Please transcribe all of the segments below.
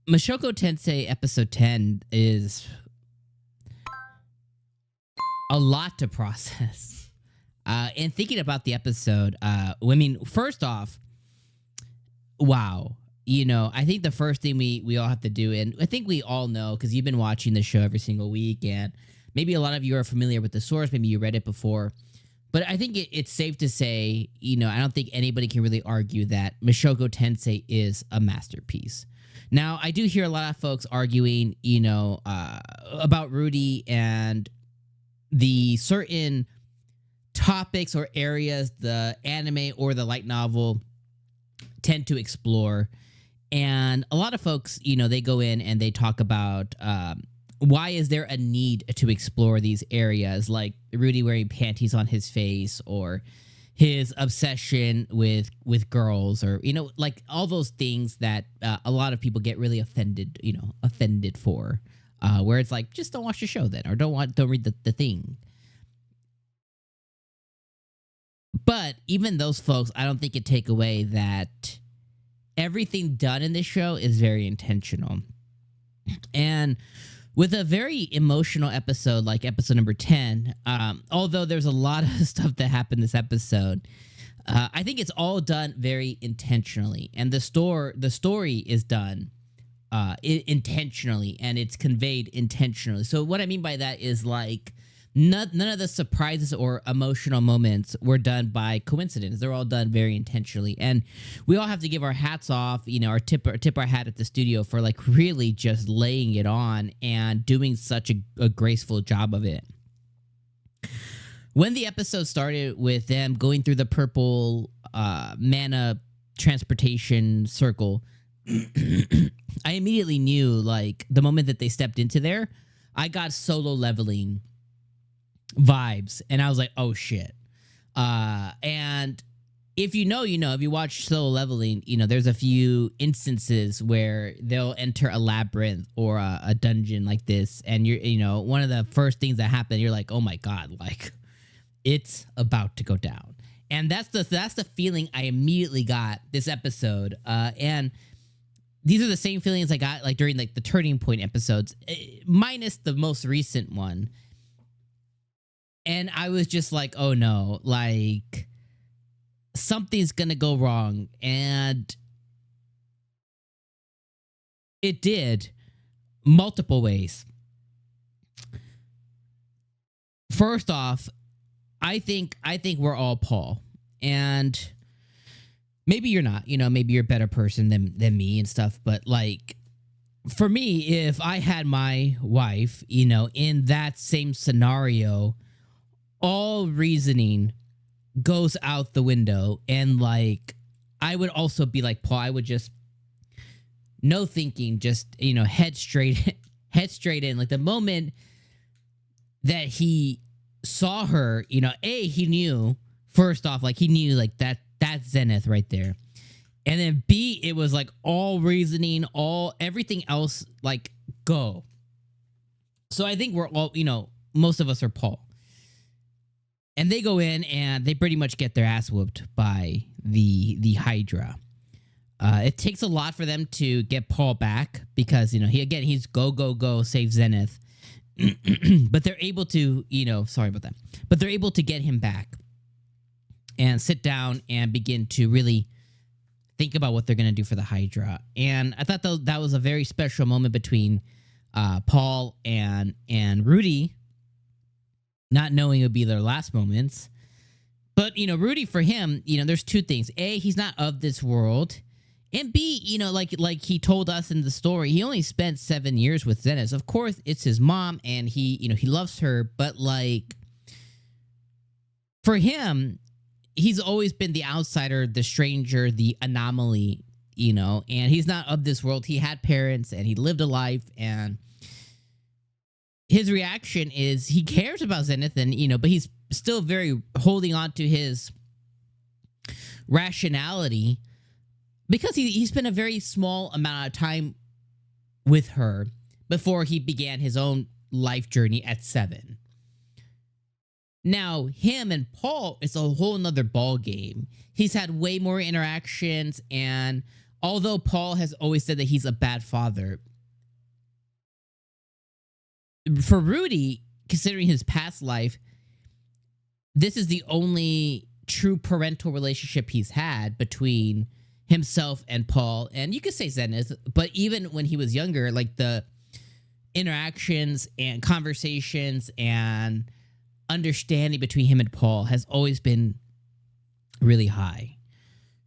Mushoku Tensei episode 10 is a lot to process. And thinking about the episode, I mean, first off, wow. You know, I think the first thing we all have to do, and I think we all know because you've been watching the show every single week, and maybe a lot of you are familiar with the source, maybe you read it before, but I think it's safe to say, you know, I don't think anybody can really argue that Mushoku Tensei is a masterpiece. Now, I do hear a lot of folks arguing, you know, about Rudy and the certain topics or areas the anime or the light novel tend to explore. And a lot of folks, you know, they go in and they talk about why is there a need to explore these areas, like Rudy wearing panties on his face, or his obsession with girls, or, you know, like all those things that a lot of people get really offended for, where it's like, just don't watch the show then, or don't read the thing. But even those folks, I don't think could take away that everything done in this show is very intentional. And with a very emotional episode like episode number 10, although there's a lot of stuff that happened this episode, I think it's all done very intentionally. And the story is done intentionally, and it's conveyed intentionally. So what I mean by that is, like, none of the surprises or emotional moments were done by coincidence. They're all done very intentionally. And we all have to give our hats off, you know, tip our hat at the studio for, like, really just laying it on and doing such a graceful job of it. When the episode started with them going through the purple mana transportation circle, I immediately knew, like, the moment that they stepped into there, I got solo leveling vibes, and I was like, oh shit. And if you know, you know, if you watch solo leveling, you know, there's a few instances where they'll enter a labyrinth or a dungeon like this, and you know, one of the first things that happen, you're like, oh my god, like, it's about to go down. And that's the feeling I immediately got this episode. And these are the same feelings I got, like, during, like, the Turning Point episodes, minus the most recent one. And I was just like, oh no, like, something's gonna go wrong. And it did, multiple ways. First off, I think we're all Paul. And maybe you're not, you know, maybe you're a better person than me and stuff. But, like, for me, if I had my wife, you know, in that same scenario, all reasoning goes out the window, and, like, I would also be like Paul. I would just, no thinking, just, you know, head straight in. Like, the moment that he saw her, you know, he knew, first off, like, he knew, like, that's Zenith right there. And then B, it was like all reasoning, everything else, like, go. So I think we're all, you know, most of us are Paul. And they go in and they pretty much get their ass whooped by the Hydra. It takes a lot for them to get Paul back because, you know, he's go, save Zenith. But they're able to, you know, sorry about that. But they're able to get him back and sit down and begin to really think about what they're going to do for the Hydra. And I thought that was a very special moment between Paul and Rudy, not knowing it would be their last moments. But, you know, Rudy, for him, you know, there's two things. A, he's not of this world. And B, you know, like he told us in the story, he only spent 7 years with Zenith. Of course, it's his mom, and he, you know, he loves her. But, like, for him, he's always been the outsider, the stranger, the anomaly, you know. And he's not of this world. He had parents, and he lived a life, and his reaction is he cares about Zenith, and, you know, but he's still very holding on to his rationality because he spent a very small amount of time with her before he began his own life journey at 7. Now, him and Paul, it's a whole nother ball game. He's had way more interactions, and although Paul has always said that he's a bad father, for Rudy, considering his past life, this is the only true parental relationship he's had between himself and Paul. And you could say Zenith, but even when he was younger, like the interactions and conversations and understanding between him and Paul has always been really high.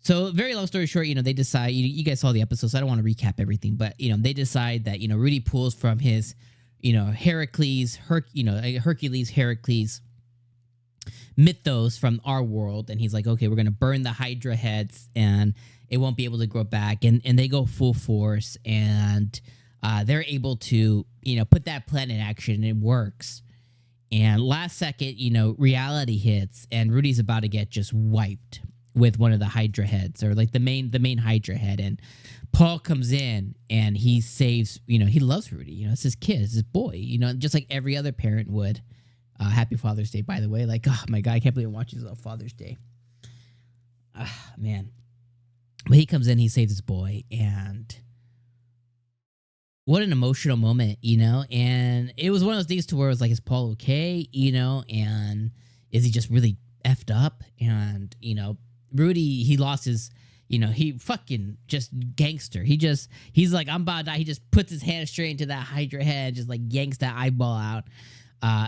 So very long story short, they decide, you guys saw the episode, so I don't want to recap everything, but, they decide that, Rudy pulls from his, Hercules mythos from our world, and he's like, okay, we're going to burn the Hydra heads and it won't be able to grow back. And they go full force, and they're able to, put that plan in action, and it works. And last second, reality hits, and Rudy's about to get just wiped with one of the Hydra heads, or like the main Hydra head. And Paul comes in and he saves, he loves Rudy. It's his kid, it's his boy, just like every other parent would. Happy Father's Day, by the way. Like, oh my God, I can't believe I'm watching this on Father's Day. Man. But he comes in, he saves his boy, and what an emotional moment, And it was one of those things to where it was like, is Paul okay, And is he just really effed up? And, Rudy, he lost his, he fucking just gangster. He's like, I'm about to die. He just puts his hand straight into that Hydra head, just like yanks that eyeball out.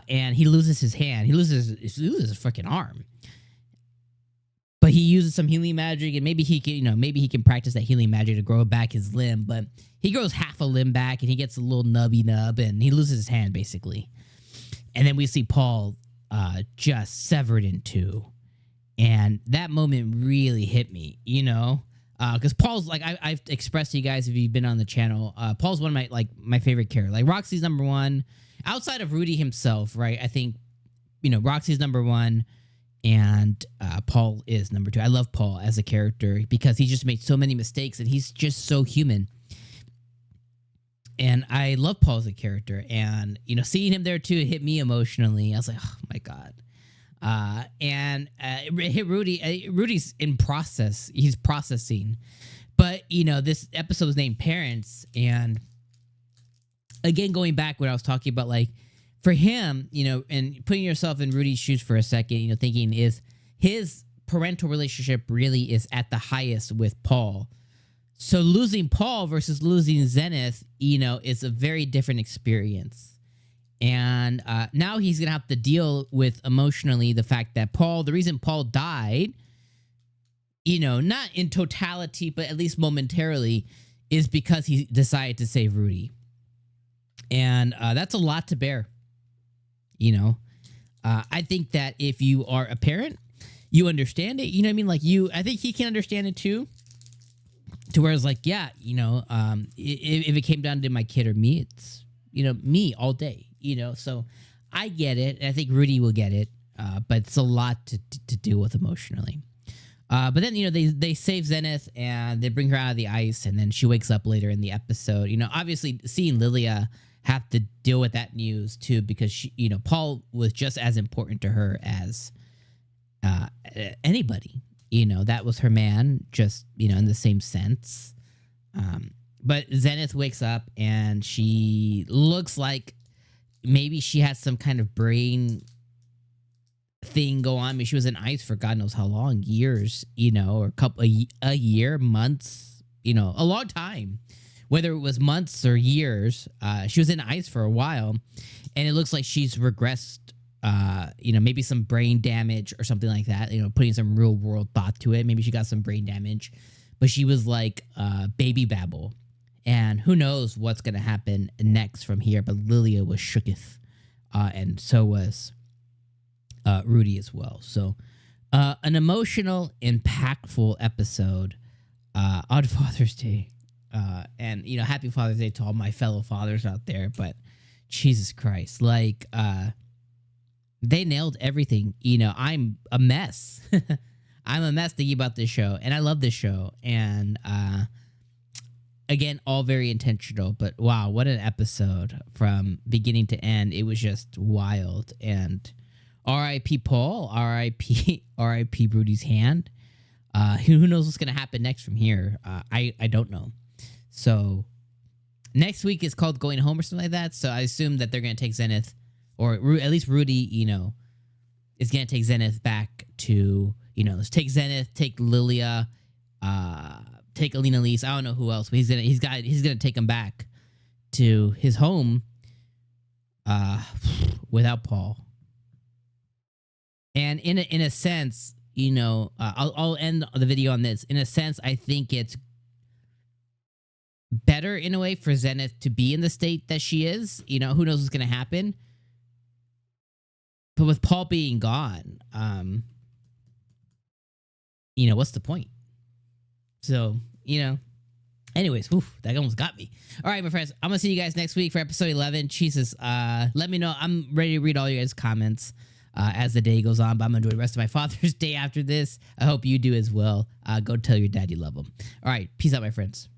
And he loses his hand. He loses his freaking arm. But he uses some healing magic, and maybe he can practice that healing magic to grow back his limb. But he grows half a limb back, and he gets a little nubby nub, and he loses his hand basically. And then we see Paul just severed in two, and that moment really hit me, because Paul's like, I've expressed to you guys if you've been on the channel. Paul's one of my favorite characters. Like Roxy's number one. Outside of Rudy himself, right? I think, Roxy's number one, and Paul is number two. I love Paul as a character because he just made so many mistakes, and he's just so human. And I love Paul as a character, and seeing him there too hit me emotionally. I was like, oh my God. It hit Rudy. Rudy's in process. He's processing, but this episode was named Parents, and again, going back when I was talking about, like, for him, and putting yourself in Rudy's shoes for a second, thinking, is his parental relationship really is at the highest with Paul. So losing Paul versus losing Zenith, is a very different experience. And now he's going to have to deal with emotionally the fact that the reason Paul died, not in totality, but at least momentarily, is because he decided to save Rudy. And that's a lot to bear. I think that if you are a parent, you understand it. You know what I mean? Like I think he can understand it too. To where it's like, yeah, if it came down to my kid or me, it's, me all day, So I get it. And I think Rudy will get it. But it's a lot to deal with emotionally. But then, they save Zenith and they bring her out of the ice, and then she wakes up later in the episode. Obviously seeing Lilia have to deal with that news too, because she, Paul was just as important to her as anybody. That was her man, just, in the same sense. But Zenith wakes up and she looks like maybe she has some kind of brain thing go on. I mean, she was in ice for God knows how long, years, or a year, months, a long time. Whether it was months or years, she was in ice for a while, and it looks like she's regressed, maybe some brain damage or something like that, putting some real world thought to it. Maybe she got some brain damage, but she was like baby babble, and who knows what's going to happen next from here. But Lilia was shooketh, and so was Rudy as well. So an emotional, impactful episode on Father's Day. And happy Father's Day to all my fellow fathers out there. But Jesus Christ, like they nailed everything. I'm a mess. I'm a mess thinking about this show, and I love this show. And again, all very intentional. But wow, what an episode from beginning to end. It was just wild. And R.I.P. Paul, R.I.P. Rudy's hand. Who knows what's gonna happen next from here? I don't know. So next week is called Going Home or something like that. So I assume that they're gonna take Zenith, or at least Rudy, is gonna take Zenith back to, let's take Zenith, take Lilia, take Alina Lise. I don't know who else, but he's gonna take him back to his home, without Paul. And in a sense, I'll end the video on this. In a sense, I think it's better in a way for Zenith to be in the state that she is. Who knows what's gonna happen. But with Paul being gone, what's the point? So, anyways, that almost got me. All right, my friends, I'm gonna see you guys next week for episode 11. Jesus, let me know. I'm ready to read all you guys' comments as the day goes on, but I'm gonna enjoy the rest of my Father's Day after this. I hope you do as well. Go tell your dad you love him. All right, peace out, my friends.